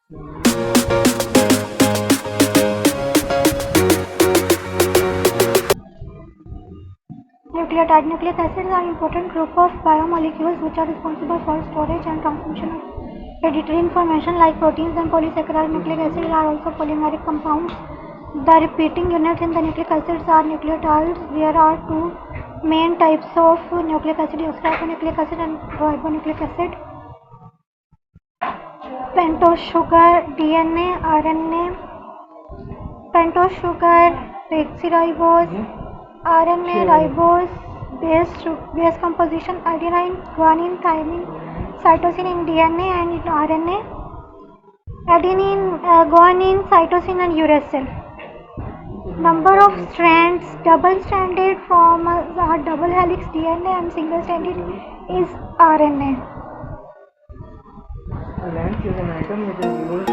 Nucleotide. Nucleic acids are important group of biomolecules which are responsible for storage and transmission of hereditary information like proteins and polysaccharides. Nucleic acids are also polymeric compounds. The repeating units in the nucleic acids are nucleotides. There are two main types of nucleic acid: deoxyribonucleic acid and ribonucleic acid. Pentose sugar, DNA, RNA. Pentose sugar, deoxyribose, RNA, ribose, base composition, adenine, guanine, thymine, cytosine in DNA and in RNA, adenine, guanine, cytosine and uracil. Number of strands: double-stranded forms are double helix DNA and single-stranded is RNA. A lens is an item which is used